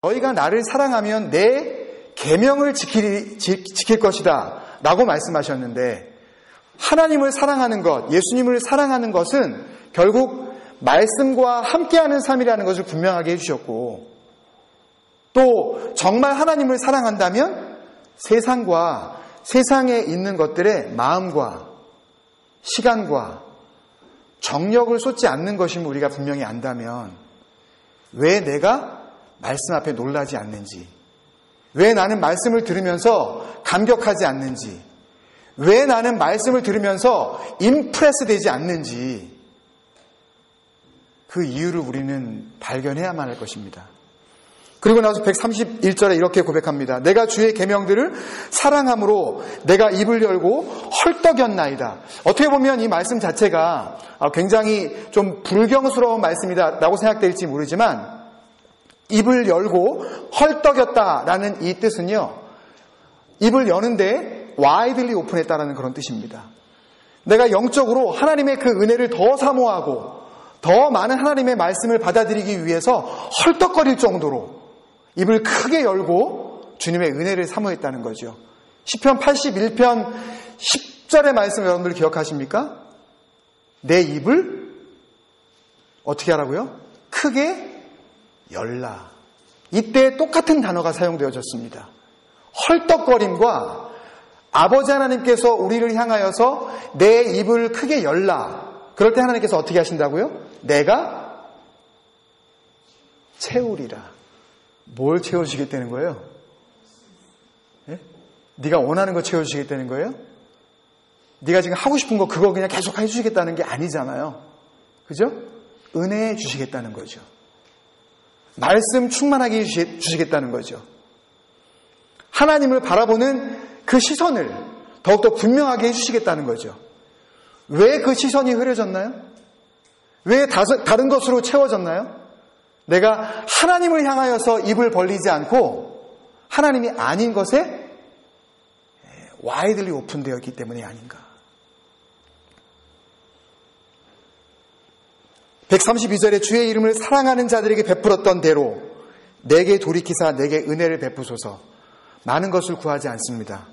너희가 나를 사랑하면 내 계명을 지킬 것이다 라고 말씀하셨는데, 하나님을 사랑하는 것, 예수님을 사랑하는 것은 결국 말씀과 함께하는 삶이라는 것을 분명하게 해주셨고, 또 정말 하나님을 사랑한다면 세상과 세상에 있는 것들의 마음과 시간과 정력을 쏟지 않는 것임을 우리가 분명히 안다면, 왜 내가 말씀 앞에 놀라지 않는지, 왜 나는 말씀을 들으면서 감격하지 않는지, 왜 나는 말씀을 들으면서 임프레스 되지 않는지, 그 이유를 우리는 발견해야만 할 것입니다. 그리고 나서 131절에 이렇게 고백합니다. 내가 주의 계명들을 사랑함으로 내가 입을 열고 헐떡였나이다. 어떻게 보면 이 말씀 자체가 굉장히 좀 불경스러운 말씀이다라고 생각될지 모르지만, 입을 열고 헐떡였다라는 이 뜻은요, 입을 여는데 와이드리 오픈했다라는 그런 뜻입니다. 내가 영적으로 하나님의 그 은혜를 더 사모하고 더 많은 하나님의 말씀을 받아들이기 위해서 헐떡거릴 정도로 입을 크게 열고 주님의 은혜를 사모했다는 거죠. 시편 81편 10절의 말씀 여러분들 기억하십니까? 내 입을 어떻게 하라고요? 크게 열라. 이때 똑같은 단어가 사용되어졌습니다. 헐떡거림과 아버지 하나님께서 우리를 향하여서 내 입을 크게 열라. 그럴 때 하나님께서 어떻게 하신다고요? 내가 채우리라. 뭘 채워주시겠다는 거예요? 예? 네가 원하는 거 채워주시겠다는 거예요? 네가 지금 하고 싶은 거 그거 그냥 계속 해주시겠다는 게 아니잖아요. 그죠? 은혜 주시겠다는 거죠. 말씀 충만하게 주시겠다는 거죠. 하나님을 바라보는 그 시선을 더욱더 분명하게 해주시겠다는 거죠. 왜 그 시선이 흐려졌나요? 왜 다른 것으로 채워졌나요? 내가 하나님을 향하여서 입을 벌리지 않고 하나님이 아닌 것에 와이드리 오픈되어 있기 때문이 아닌가. 132절에 주의 이름을 사랑하는 자들에게 베풀었던 대로 내게 돌이키사 내게 은혜를 베푸소서. 많은 것을 구하지 않습니다.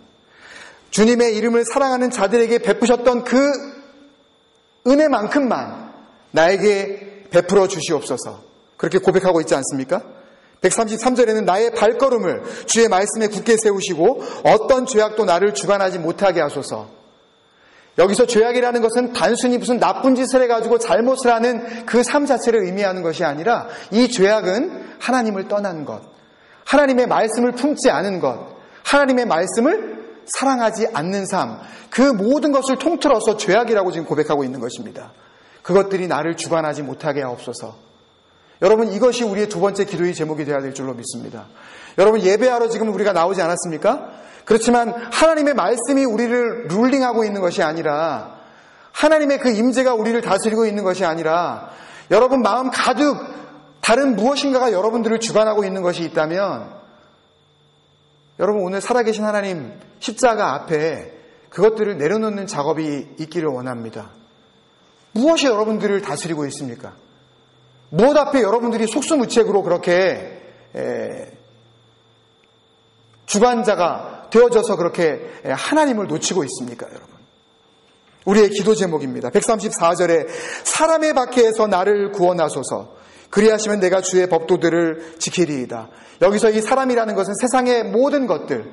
주님의 이름을 사랑하는 자들에게 베푸셨던 그 은혜만큼만 나에게 베풀어 주시옵소서. 그렇게 고백하고 있지 않습니까? 133절에는 나의 발걸음을 주의 말씀에 굳게 세우시고 어떤 죄악도 나를 주관하지 못하게 하소서. 여기서 죄악이라는 것은 단순히 무슨 나쁜 짓을 해가지고 잘못을 하는 그 삶 자체를 의미하는 것이 아니라, 이 죄악은 하나님을 떠난 것, 하나님의 말씀을 품지 않은 것, 하나님의 말씀을 사랑하지 않는 삶, 그 모든 것을 통틀어서 죄악이라고 지금 고백하고 있는 것입니다. 그것들이 나를 주관하지 못하게 하옵소서. 여러분, 이것이 우리의 두 번째 기도의 제목이 되어야 될 줄로 믿습니다. 여러분, 예배하러 지금 우리가 나오지 않았습니까? 그렇지만 하나님의 말씀이 우리를 룰링하고 있는 것이 아니라, 하나님의 그 임재가 우리를 다스리고 있는 것이 아니라, 여러분 마음 가득 다른 무엇인가가 여러분들을 주관하고 있는 것이 있다면, 여러분 오늘 살아계신 하나님 십자가 앞에 그것들을 내려놓는 작업이 있기를 원합니다. 무엇이 여러분들을 다스리고 있습니까? 무엇 앞에 여러분들이 속수무책으로 그렇게 주관자가 되어져서 그렇게 하나님을 놓치고 있습니까, 여러분? 우리의 기도 제목입니다. 134절에 사람의 박해에서 나를 구원하소서. 그리하시면 내가 주의 법도들을 지키리이다. 여기서 이 사람이라는 것은 세상의 모든 것들,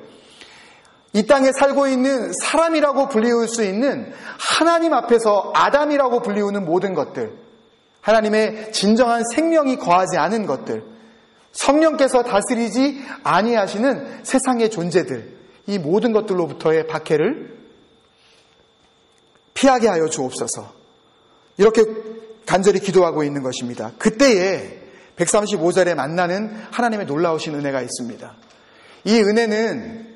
이 땅에 살고 있는 사람이라고 불리울 수 있는 하나님 앞에서 아담이라고 불리우는 모든 것들, 하나님의 진정한 생명이 거하지 않은 것들, 성령께서 다스리지 아니하시는 세상의 존재들, 이 모든 것들로부터의 박해를 피하게 하여 주옵소서. 이렇게 간절히 기도하고 있는 것입니다. 그때에 135절에 만나는 하나님의 놀라우신 은혜가 있습니다. 이 은혜는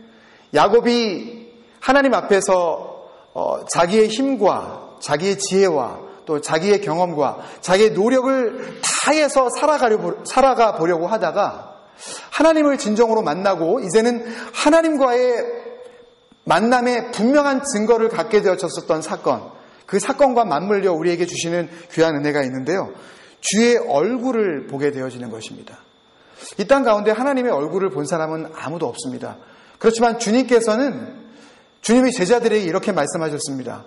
야곱이 하나님 앞에서 자기의 힘과 자기의 지혜와 또 자기의 경험과 자기의 노력을 다해서 살아가 보려고 하다가 하나님을 진정으로 만나고 이제는 하나님과의 만남의 분명한 증거를 갖게 되어졌었던 사건, 그 사건과 맞물려 우리에게 주시는 귀한 은혜가 있는데요. 주의 얼굴을 보게 되어지는 것입니다. 이 땅 가운데 하나님의 얼굴을 본 사람은 아무도 없습니다. 그렇지만 주님이 제자들에게 이렇게 말씀하셨습니다.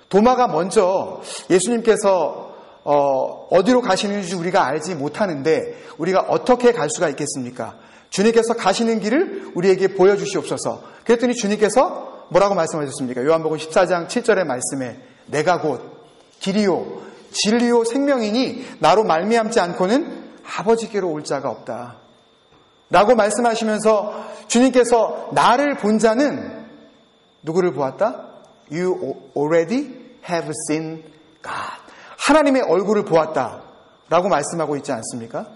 도마가 먼저 예수님께서 어디로 가시는지 우리가 알지 못하는데 우리가 어떻게 갈 수가 있겠습니까? 주님께서 가시는 길을 우리에게 보여주시옵소서. 그랬더니 주님께서 뭐라고 말씀하셨습니까? 요한복음 14장 7절의 말씀에 내가 곧 길이요 진리요 생명이니 나로 말미암지 않고는 아버지께로 올 자가 없다 라고 말씀하시면서 주님께서 나를 본 자는 누구를 보았다? You already have seen God. 하나님의 얼굴을 보았다 라고 말씀하고 있지 않습니까?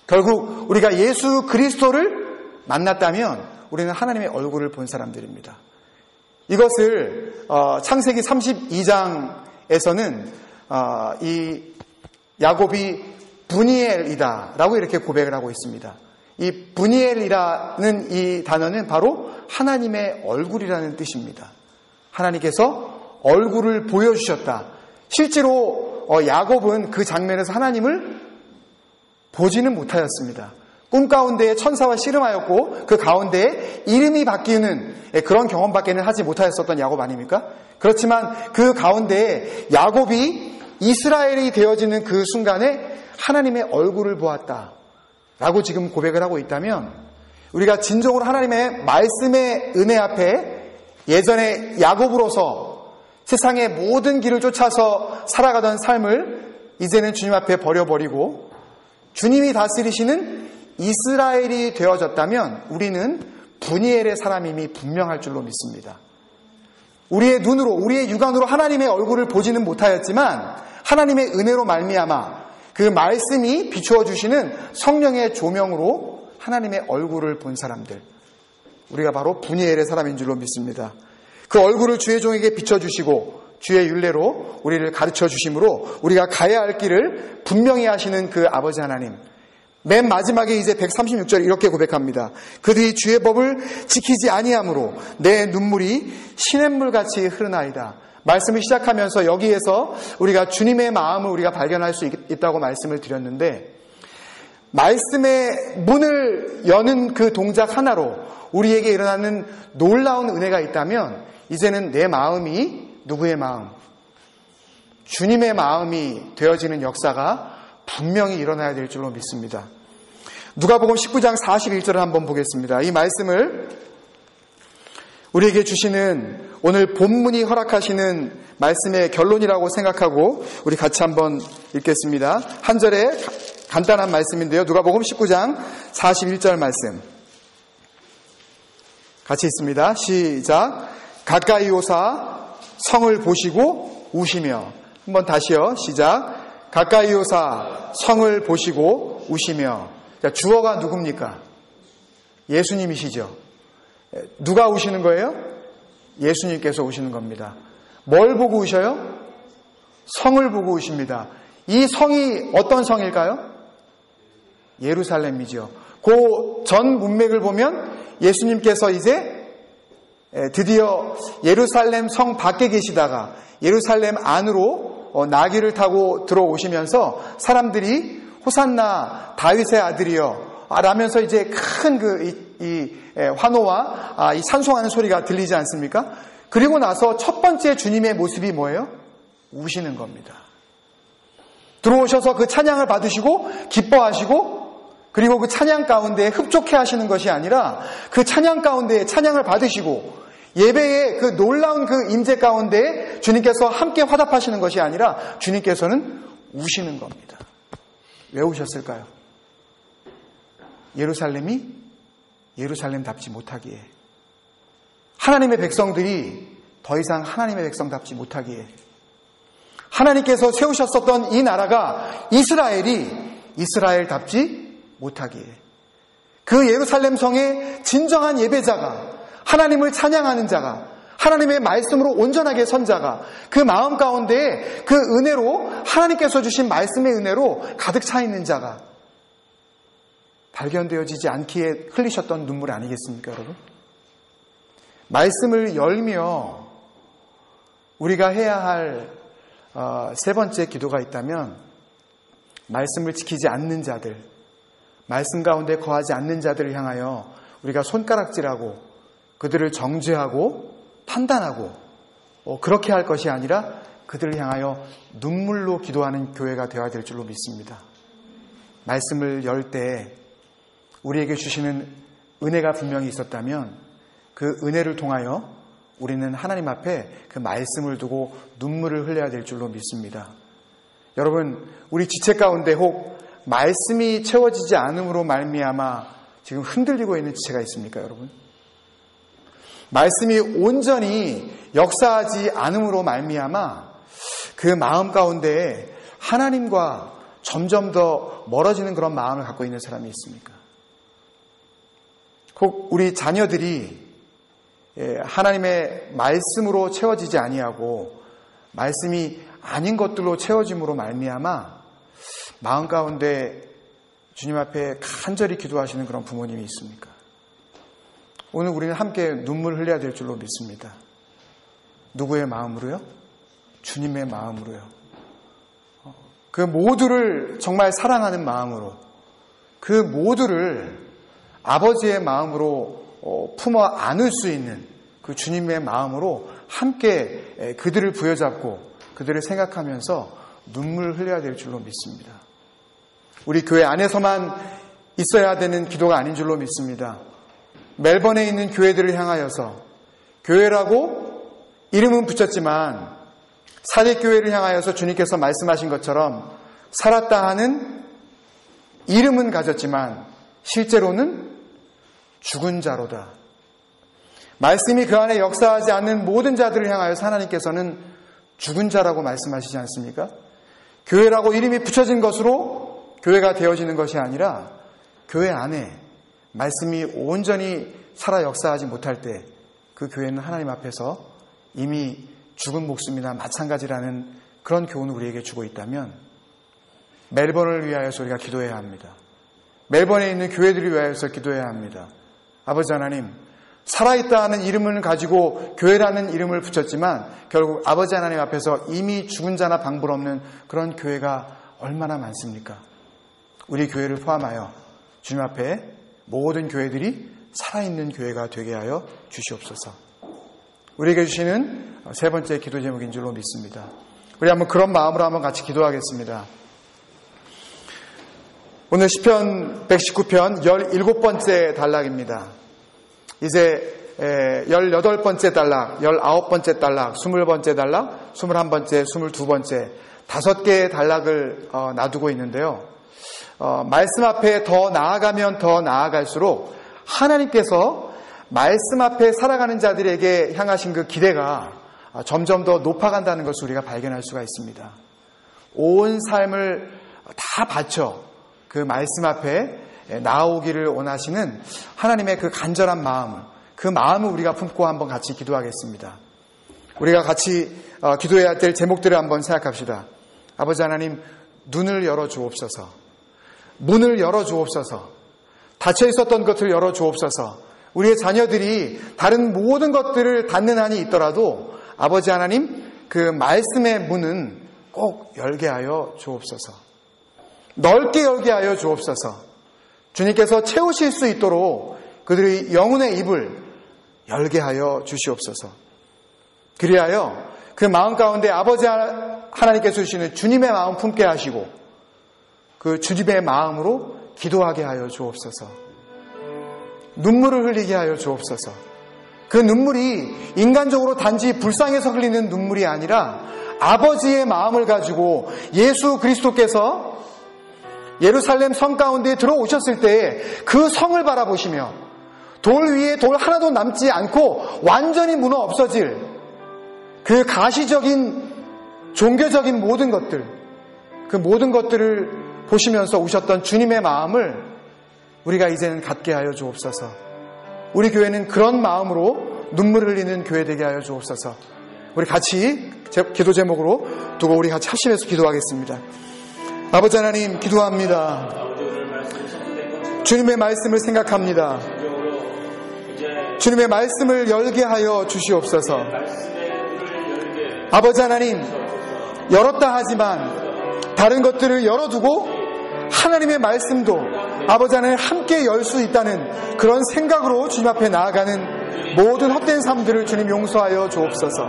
결국 우리가 예수 그리스도를 만났다면 우리는 하나님의 얼굴을 본 사람들입니다. 이것을 창세기 32장에서는 이 야곱이 브니엘이다 라고 이렇게 고백을 하고 있습니다. 이 브니엘이라는 이 단어는 바로 하나님의 얼굴이라는 뜻입니다. 하나님께서 얼굴을 보여주셨다. 실제로 야곱은 그 장면에서 하나님을 보지는 못하였습니다. 꿈 가운데에 천사와 씨름하였고 그 가운데에 이름이 바뀌는 그런 경험밖에는 하지 못하였었던 야곱 아닙니까? 그렇지만 그 가운데에 야곱이 이스라엘이 되어지는 그 순간에 하나님의 얼굴을 보았다 라고 지금 고백을 하고 있다면 우리가 진정으로 하나님의 말씀의 은혜 앞에 예전에 야곱으로서 세상의 모든 길을 쫓아서 살아가던 삶을 이제는 주님 앞에 버려버리고 주님이 다스리시는 이스라엘이 되어졌다면 우리는 브니엘의 사람임이 분명할 줄로 믿습니다. 우리의 눈으로 우리의 육안으로 하나님의 얼굴을 보지는 못하였지만 하나님의 은혜로 말미암아 그 말씀이 비추어 주시는 성령의 조명으로 하나님의 얼굴을 본 사람들, 우리가 바로 브니엘의 사람인 줄로 믿습니다. 그 얼굴을 주의 종에게 비춰주시고 주의 율례로 우리를 가르쳐 주심으로 우리가 가야 할 길을 분명히 하시는 그 아버지 하나님, 맨 마지막에 이제 136절 이렇게 고백합니다. 그들이 주의 법을 지키지 아니함으로 내 눈물이 시냇물같이 흐르나이다. 말씀을 시작하면서 여기에서 우리가 주님의 마음을 우리가 발견할 수 있다고 말씀을 드렸는데, 말씀의 문을 여는 그 동작 하나로 우리에게 일어나는 놀라운 은혜가 있다면 이제는 내 마음이 누구의 마음? 주님의 마음이 되어지는 역사가 분명히 일어나야 될 줄로 믿습니다. 누가복음 19장 41절을 한번 보겠습니다. 이 말씀을 우리에게 주시는 오늘 본문이 허락하시는 말씀의 결론이라고 생각하고 우리 같이 한번 읽겠습니다. 한 절에 간단한 말씀인데요. 누가복음 19장 41절 말씀 같이 있습니다. 시작. 가까이 오사 성을 보시고 우시며. 한번 다시요. 시작. 가까이 오사 성을 보시고 우시며. 자, 주어가 누굽니까? 예수님이시죠. 누가 우시는 거예요? 예수님께서 우시는 겁니다. 뭘 보고 우셔요? 성을 보고 우십니다. 이 성이 어떤 성일까요? 예루살렘이죠. 그 전 문맥을 보면 예수님께서 이제 드디어 예루살렘 성 밖에 계시다가 예루살렘 안으로 나귀를 타고 들어오시면서 사람들이 호산나 다윗의 아들이여 라면서 이제 큰 환호와 이 찬송하는 소리가 들리지 않습니까? 그리고 나서 첫 번째 주님의 모습이 뭐예요? 우시는 겁니다. 들어오셔서 그 찬양을 받으시고 기뻐하시고 그리고 그 찬양 가운데 흡족해 하시는 것이 아니라 그 찬양 가운데 찬양을 받으시고 예배의 그 놀라운 그 임재 가운데 주님께서 함께 화답하시는 것이 아니라 주님께서는 우시는 겁니다. 왜 우셨을까요? 예루살렘이 예루살렘답지 못하기에, 하나님의 백성들이 더 이상 하나님의 백성답지 못하기에, 하나님께서 세우셨었던 이 나라가 이스라엘이 이스라엘답지 못하기에, 그 예루살렘 성의 진정한 예배자가, 하나님을 찬양하는 자가, 하나님의 말씀으로 온전하게 선 자가 그 마음 가운데 그 은혜로, 하나님께서 주신 말씀의 은혜로 가득 차 있는 자가 발견되어지지 않기에 흘리셨던 눈물 아니겠습니까, 여러분? 말씀을 열며 우리가 해야 할 세 번째 기도가 있다면, 말씀을 지키지 않는 자들, 말씀 가운데 거하지 않는 자들을 향하여 우리가 손가락질하고 그들을 정죄하고 판단하고 그렇게 할 것이 아니라 그들을 향하여 눈물로 기도하는 교회가 되어야 될 줄로 믿습니다. 말씀을 열 때 우리에게 주시는 은혜가 분명히 있었다면 그 은혜를 통하여 우리는 하나님 앞에 그 말씀을 두고 눈물을 흘려야 될 줄로 믿습니다. 여러분, 우리 지체 가운데 혹 말씀이 채워지지 않음으로 말미암아 지금 흔들리고 있는 지체가 있습니까, 여러분? 말씀이 온전히 역사하지 않음으로 말미암아 그 마음 가운데 하나님과 점점 더 멀어지는 그런 마음을 갖고 있는 사람이 있습니까? 혹 우리 자녀들이 하나님의 말씀으로 채워지지 아니하고 말씀이 아닌 것들로 채워짐으로 말미암아 마음 가운데 주님 앞에 간절히 기도하시는 그런 부모님이 있습니까? 오늘 우리는 함께 눈물 흘려야 될 줄로 믿습니다. 누구의 마음으로요? 주님의 마음으로요. 그 모두를 정말 사랑하는 마음으로, 그 모두를 아버지의 마음으로 품어 안을 수 있는 그 주님의 마음으로 함께 그들을 부여잡고 그들을 생각하면서 눈물을 흘려야 될 줄로 믿습니다. 우리 교회 안에서만 있어야 되는 기도가 아닌 줄로 믿습니다. 멜번에 있는 교회들을 향하여서, 교회라고 이름은 붙였지만 사직교회를 향하여서 주님께서 말씀하신 것처럼 살았다 하는 이름은 가졌지만 실제로는 죽은 자로다. 말씀이 그 안에 역사하지 않는 모든 자들을 향하여서 하나님께서는 죽은 자라고 말씀하시지 않습니까? 교회라고 이름이 붙여진 것으로 교회가 되어지는 것이 아니라 교회 안에 말씀이 온전히 살아 역사하지 못할 때 그 교회는 하나님 앞에서 이미 죽은 목숨이나 마찬가지라는 그런 교훈을 우리에게 주고 있다면 멜번을 위하여서 우리가 기도해야 합니다. 멜번에 있는 교회들을 위하여서 기도해야 합니다. 아버지 하나님, 살아있다 하는 이름을 가지고 교회라는 이름을 붙였지만 결국 아버지 하나님 앞에서 이미 죽은 자나 방불 없는 그런 교회가 얼마나 많습니까? 우리 교회를 포함하여 주님 앞에 모든 교회들이 살아있는 교회가 되게 하여 주시옵소서. 우리에게 주시는 세 번째 기도 제목인 줄로 믿습니다. 우리 한번 그런 마음으로 한번 같이 기도하겠습니다. 오늘 시편 119편 17번째 단락입니다. 이제 18번째 단락, 19번째 단락, 20번째 단락, 21번째, 22번째 5개의 단락을 놔두고 있는데요. 말씀 앞에 더 나아가면 더 나아갈수록 하나님께서 말씀 앞에 살아가는 자들에게 향하신 그 기대가 점점 더 높아간다는 것을 우리가 발견할 수가 있습니다. 온 삶을 다 바쳐 그 말씀 앞에 나오기를 원하시는 하나님의 그 간절한 마음을, 그 마음을 우리가 품고 한번 같이 기도하겠습니다. 우리가 같이 기도해야 될 제목들을 한번 생각합시다. 아버지 하나님, 눈을 열어주옵소서. 문을 열어주옵소서. 닫혀 있었던 것을 열어주옵소서. 우리의 자녀들이 다른 모든 것들을 닫는 한이 있더라도 아버지 하나님, 그 말씀의 문은 꼭 열게 하여 주옵소서. 넓게 열게 하여 주옵소서. 주님께서 채우실 수 있도록 그들의 영혼의 입을 열게 하여 주시옵소서. 그리하여 그 마음 가운데 아버지 하나님께서 주시는 주님의 마음 품게 하시고 그 주님의 마음으로 기도하게 하여 주옵소서. 눈물을 흘리게 하여 주옵소서. 그 눈물이 인간적으로 단지 불쌍해서 흘리는 눈물이 아니라 아버지의 마음을 가지고 예수 그리스도께서 예루살렘 성 가운데 들어오셨을 때 그 성을 바라보시며 돌 위에 돌 하나도 남지 않고 완전히 무너 없어질 그 가시적인 종교적인 모든 것들, 그 모든 것들을 보시면서 우셨던 주님의 마음을 우리가 이제는 갖게 하여 주옵소서. 우리 교회는 그런 마음으로 눈물을 흘리는 교회 되게 하여 주옵소서. 우리 같이 기도 제목으로 두고 우리 같이 합심해서 기도하겠습니다. 아버지 하나님, 기도합니다. 주님의 말씀을 생각합니다. 주님의 말씀을 열게 하여 주시옵소서. 아버지 하나님, 열었다 하지만 다른 것들을 열어두고 하나님의 말씀도 아버지 하나님 함께 열 수 있다는 그런 생각으로 주님 앞에 나아가는 모든 헛된 삶들을 주님 용서하여 주옵소서.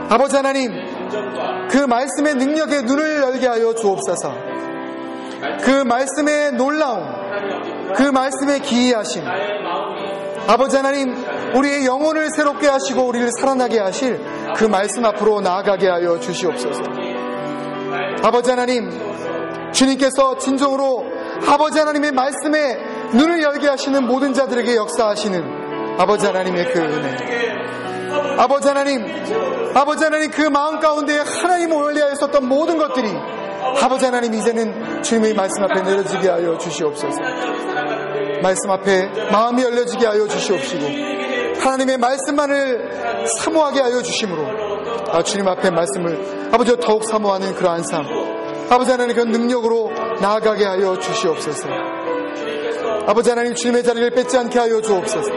아버지 하나님, 그 말씀의 능력에 눈을 열게 하여 주옵소서. 그 말씀의 놀라움, 그 말씀의 기이하심, 아버지 하나님, 우리의 영혼을 새롭게 하시고 우리를 살아나게 하실 그 말씀 앞으로 나아가게 하여 주시옵소서. 아버지 하나님, 주님께서 진정으로 아버지 하나님의 말씀에 눈을 열게 하시는 모든 자들에게 역사하시는 아버지 하나님의 그 은혜, 아버지 하나님 그 마음 가운데 하나님 원리하여 있었던 모든 것들이 아버지 하나님 이제는 주님의 말씀 앞에 내려지게 하여 주시옵소서. 말씀 앞에 마음이 열려지게 하여 주시옵시고 하나님의 말씀만을 사모하게 하여 주심으로 주님 앞에 말씀을 아버지와 더욱 사모하는 그러한 삶, 아버지 하나님 그 능력으로 나아가게 하여 주시옵소서. 아버지 하나님, 주님의 자리를 뺏지 않게 하여 주옵소서.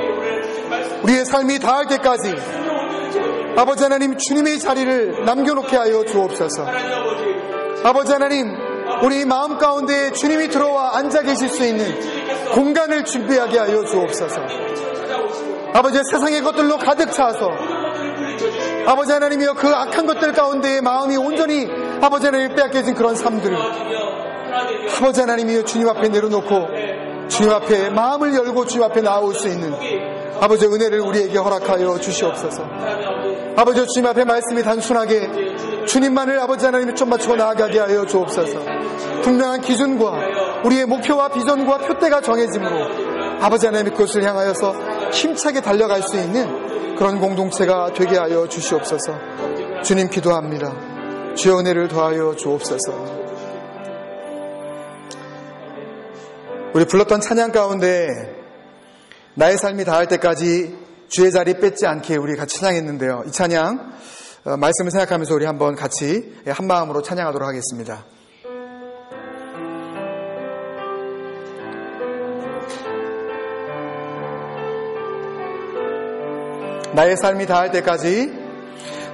우리의 삶이 다할 때까지 아버지 하나님, 주님의 자리를 남겨놓게 하여 주옵소서. 아버지 하나님, 우리 마음 가운데 주님이 들어와 앉아 계실 수 있는 공간을 준비하게 하여 주옵소서. 아버지, 세상의 것들로 가득 차서 아버지 하나님이여 그 악한 것들 가운데 마음이 온전히 아버지 하나님 빼앗겨진 그런 삶들을 아버지 하나님이여 주님 앞에 내려놓고 주님 앞에 마음을 열고 주님 앞에 나올 수 있는 아버지 은혜를 우리에게 허락하여 주시옵소서. 아버지, 주님 앞에 말씀이 단순하게 주님만을 아버지 하나님이 좀 맞추고 나아가게 하여 주옵소서. 분명한 기준과 우리의 목표와 비전과 표대가 정해짐으로 아버지 하나님이 그것을 향하여서 힘차게 달려갈 수 있는 그런 공동체가 되게 하여 주시옵소서. 주님 기도합니다. 주의 은혜를 더하여 주옵소서. 우리 불렀던 찬양 가운데 나의 삶이 다할 때까지 주의 자리 뺏지 않게 우리 같이 찬양했는데요. 이 찬양 말씀을 생각하면서 우리 한번 같이 한 마음으로 찬양하도록 하겠습니다. 나의 삶이 다할 때까지,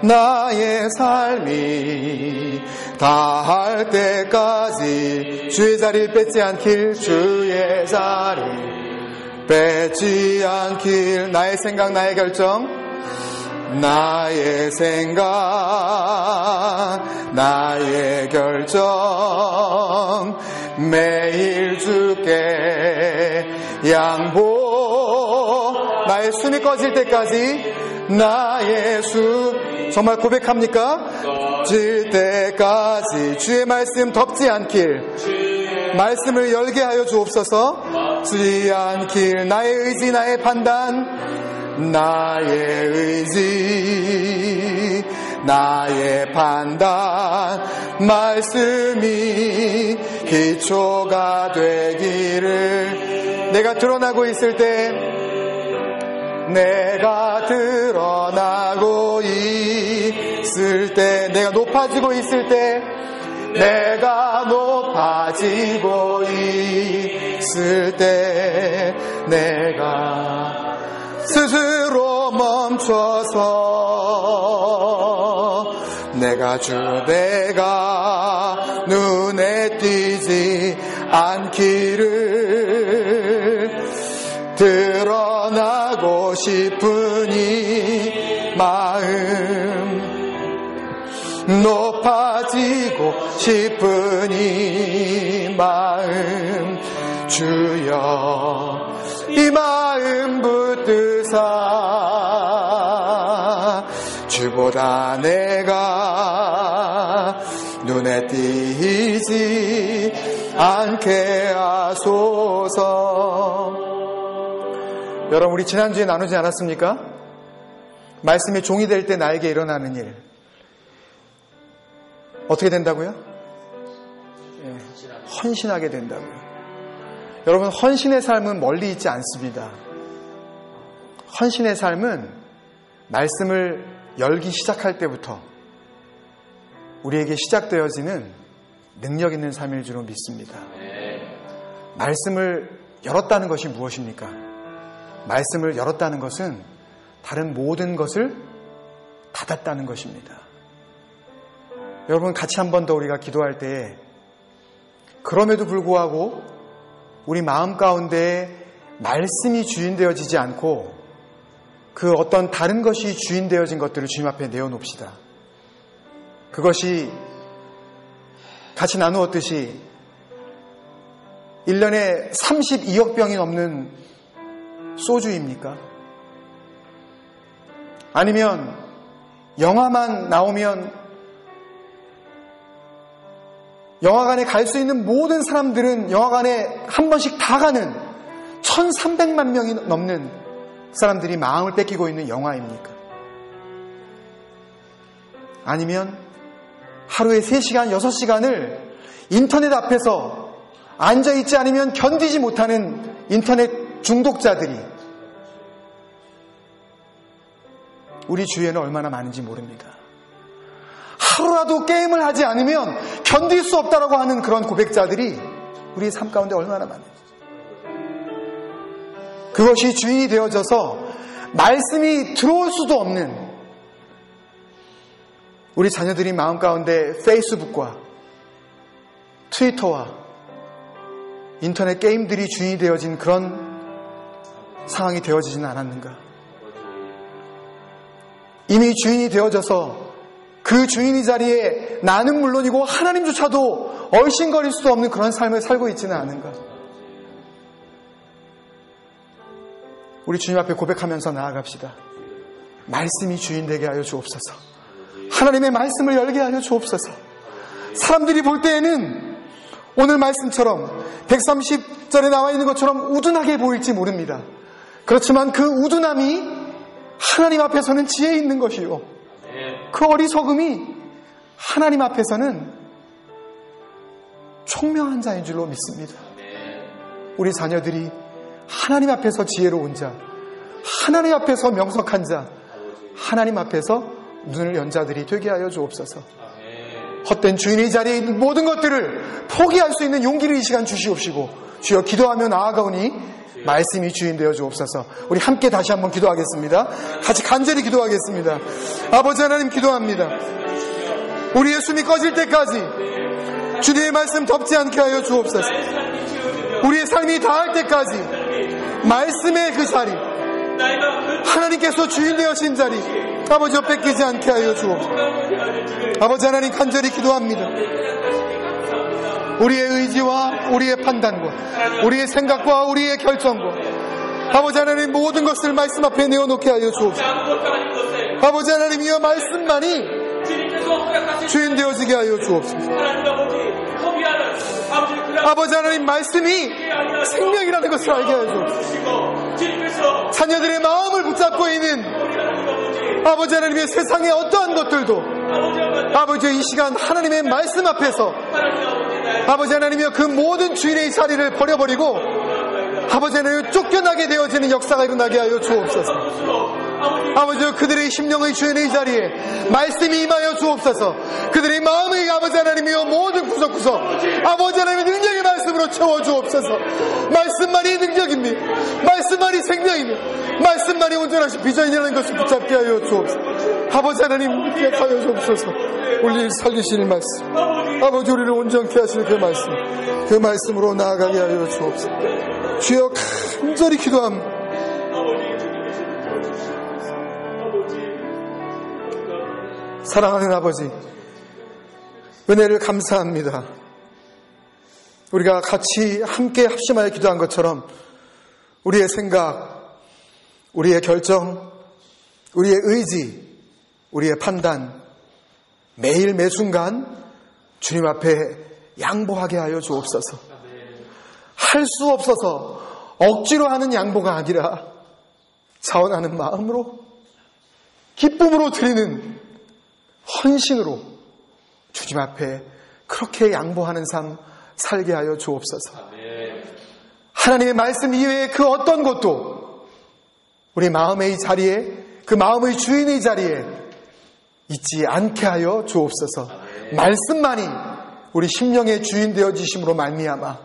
나의 삶이 다할 때까지 주의 자리를 뺏지 않길, 주의 자리 뺏지 않길. 나의 생각, 나의 결정, 나의 생각, 나의 결정 매일 주께 양보. 나의 숨이 꺼질 때까지, 나의 숨 정말 고백합니까? 질 때까지 주의 말씀 덮지 않길, 말씀을 열게 하여 주옵소서. 지 않길. 나의 의지, 나의 판단, 나의 의지, 나의 판단, 말씀이 기초가 되기를. 내가 드러나고 있을 때, 내가 드러나고 있을 때, 내가 높아지고 있을 때, 내가 높아지고 있을 때, 내가 스스로 멈춰서 내가 눈에 띄지 않기를 드러나고 싶은 이 마음, 높아지고 싶은 이 마음, 주여 이 마음 붙드사 주보다 내가 눈에 띄지 않게 하소서. 여러분, 우리 지난주에 나누지 않았습니까? 말씀의 종이 될 때 나에게 일어나는 일 어떻게 된다고요? 헌신하게 된다고요. 여러분, 헌신의 삶은 멀리 있지 않습니다. 헌신의 삶은 말씀을 열기 시작할 때부터 우리에게 시작되어지는 능력 있는 삶일 줄로 믿습니다. 말씀을 열었다는 것이 무엇입니까? 말씀을 열었다는 것은 다른 모든 것을 닫았다는 것입니다. 여러분, 같이 한 번 더 우리가 기도할 때에 그럼에도 불구하고 우리 마음 가운데 말씀이 주인되어지지 않고 그 어떤 다른 것이 주인되어진 것들을 주님 앞에 내어놓읍시다. 그것이 같이 나누었듯이 1년에 32억 병이 넘는 소주입니까? 아니면 영화만 나오면 영화관에 갈 수 있는 모든 사람들은 영화관에 한 번씩 다 가는 1300만 명이 넘는 사람들이 마음을 뺏기고 있는 영화입니까? 아니면 하루에 3시간, 6시간을 인터넷 앞에서 앉아있지 않으면 견디지 못하는 인터넷 중독자들이 우리 주위에는 얼마나 많은지 모릅니다. 하루라도 게임을 하지 않으면 견딜 수 없다라고 하는 그런 고백자들이 우리의 삶 가운데 얼마나 많은지. 그것이 주인이 되어져서 말씀이 들어올 수도 없는 우리 자녀들이 마음 가운데 페이스북과 트위터와 인터넷 게임들이 주인이 되어진 그런 상황이 되어지지는 않았는가? 이미 주인이 되어져서 그 주인의 자리에 나는 물론이고 하나님조차도 얼씬거릴 수도 없는 그런 삶을 살고 있지는 않은가? 우리 주님 앞에 고백하면서 나아갑시다. 말씀이 주인 되게 하여 주옵소서. 하나님의 말씀을 열게 하여 주옵소서. 사람들이 볼 때에는 오늘 말씀처럼 130절에 나와 있는 것처럼 우둔하게 보일지 모릅니다. 그렇지만 그 우둔함이 하나님 앞에서는 지혜 있는 것이요, 그 어리석음이 하나님 앞에서는 총명한 자인 줄로 믿습니다. 우리 자녀들이 하나님 앞에서 지혜로운 자, 하나님 앞에서 명석한 자, 하나님 앞에서 눈을 연 자들이 되게 하여 주옵소서. 헛된 주인의 자리에 있는 모든 것들을 포기할 수 있는 용기를 이 시간 주시옵시고, 주여 기도하며 나아가오니 말씀이 주인 되어 주옵소서. 우리 함께 다시 한번 기도하겠습니다. 같이 간절히 기도하겠습니다. 아버지 하나님, 기도합니다. 우리의 숨이 꺼질 때까지 주님의 말씀 덮지 않게 하여 주옵소서. 우리의 삶이 다할 때까지 말씀의 그 자리, 하나님께서 주인 되어신 자리, 아버지와 뺏기지 않게 하여 주옵소서. 아버지 하나님, 간절히 기도합니다. 우리의 의지와 우리의 판단과 우리의 생각과 우리의 결정과 아버지 하나님 모든 것을 말씀 앞에 내어놓게 하여 주옵소서. 아버지 하나님이여, 말씀만이 주인 되어지게 하여 주옵소서. 아버지 하나님, 말씀이 생명이라는 것을 알게 하여 주옵소서. 자녀들의 마음을 붙잡고 있는 아버지 하나님의 세상의 어떠한 것들도 아버지 이 시간 하나님의 말씀 앞에서 아버지 하나님이여 그 모든 주인의 자리를 버려버리고 아버지 하나님 쫓겨나게 되어지는 역사가 일어나게 하여 주옵소서. 아버지여, 그들의 심령의 주인의 자리에 말씀이 임하여 주옵소서. 그들의 마음의 아버지 하나님이여 모든 구석구석 아버지 하나님의 능력의 말씀으로 채워주옵소서. 말씀만이 능력입니다. 말씀만이 생명이며 말씀만이 온전하신 비전이라는 것을 붙잡게 하여 주옵소서. 아버지 하나님, 기억하여 주옵소서. 우리를 살리시는 말씀, 아버지 우리를 온전케 하시는 그 말씀, 그 말씀으로 나아가게 하여 주옵소서. 주여, 간절히 기도합니다. 사랑하는 아버지, 은혜를 감사합니다. 우리가 같이 함께 합심하여 기도한 것처럼 우리의 생각, 우리의 결정, 우리의 의지, 우리의 판단, 매일 매순간 주님 앞에 양보하게 하여 주옵소서. 할 수 없어서 억지로 하는 양보가 아니라 자원하는 마음으로, 기쁨으로 드리는 헌신으로 주님 앞에 그렇게 양보하는 삶 살게 하여 주옵소서. 하나님의 말씀 이외에 그 어떤 것도 우리 마음의 자리에, 그 마음의 주인의 자리에 있지 않게 하여 주옵소서. 말씀만이 우리 심령의 주인 되어지심으로 말미암아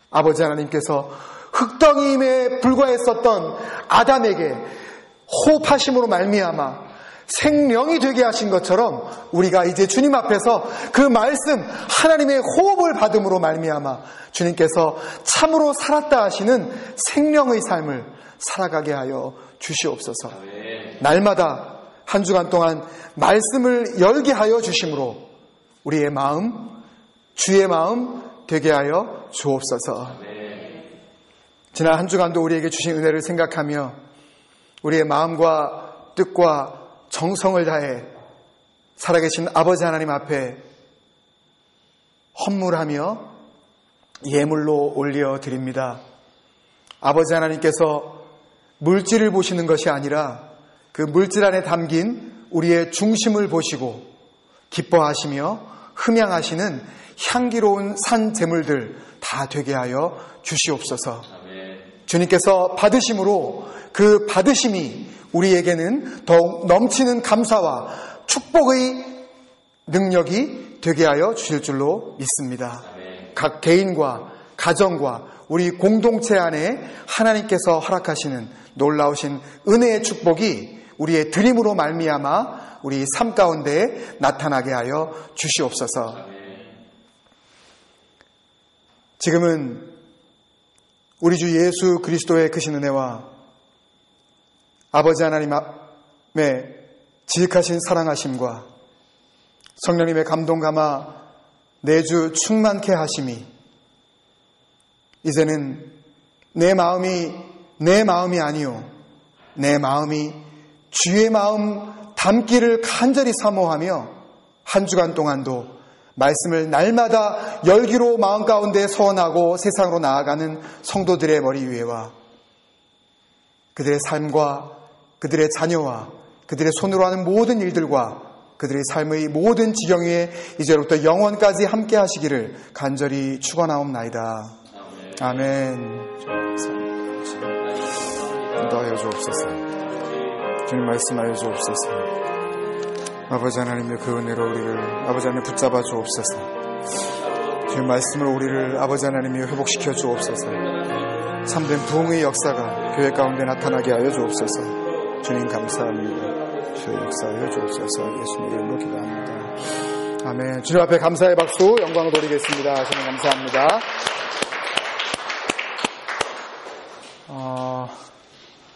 아버지 하나님께서 흙덩이임에 불과했었던 아담에게 호흡하심으로 말미암아 생명이 되게 하신 것처럼 우리가 이제 주님 앞에서 그 말씀 하나님의 호흡을 받음으로 말미암아 주님께서 참으로 살았다 하시는 생명의 삶을 살아가게 하여 주시옵소서. 날마다 한 주간 동안 말씀을 열게 하여 주심으로 우리의 마음, 주의 마음 되게 하여 주옵소서. 지난 한 주간도 우리에게 주신 은혜를 생각하며 우리의 마음과 뜻과 정성을 다해 살아계신 아버지 하나님 앞에 헌물하며 예물로 올려드립니다. 아버지 하나님께서 물질을 보시는 것이 아니라 그 물질 안에 담긴 우리의 중심을 보시고 기뻐하시며 흠양하시는 향기로운 산 제물들 다 되게 하여 주시옵소서. 주님께서 받으심으로 그 받으심이 우리에게는 더욱 넘치는 감사와 축복의 능력이 되게 하여 주실 줄로 믿습니다. 각 개인과 가정과 우리 공동체 안에 하나님께서 허락하시는 놀라우신 은혜의 축복이 우리의 드림으로 말미암아 우리 삶 가운데 나타나게 하여 주시옵소서. 지금은 우리 주 예수 그리스도의 크신 은혜와 아버지 하나님의 지극하신 사랑하심과 성령님의 감동 감화 내주 충만케 하심이 이제는 내 마음이 아니요 내 마음이 주의 마음 담기를 간절히 사모하며 한 주간 동안도 말씀을 날마다 열기로 마음 가운데 서원하고 세상으로 나아가는 성도들의 머리 위에와 그들의 삶과 그들의 자녀와 그들의 손으로 하는 모든 일들과 그들의 삶의 모든 지경 위에 이제로부터 영원까지 함께 하시기를 간절히 축원하옵나이다. 아멘. 인도하여 주옵소서. 주님 말씀하여 주옵소서. 아버지 하나님의 그 은혜로 우리를 아버지 하나님 붙잡아 주옵소서. 주님 말씀으로 우리를 아버지 하나님이 회복시켜 주옵소서. 참된 부흥의 역사가 교회 가운데 나타나게 하여 주옵소서. 주님 감사합니다. 주의 역사하여 주옵소서. 예수님 이름으로 기도합니다. 아멘. 주님 앞에 감사의 박수 영광을 돌리겠습니다. 주님 감사합니다.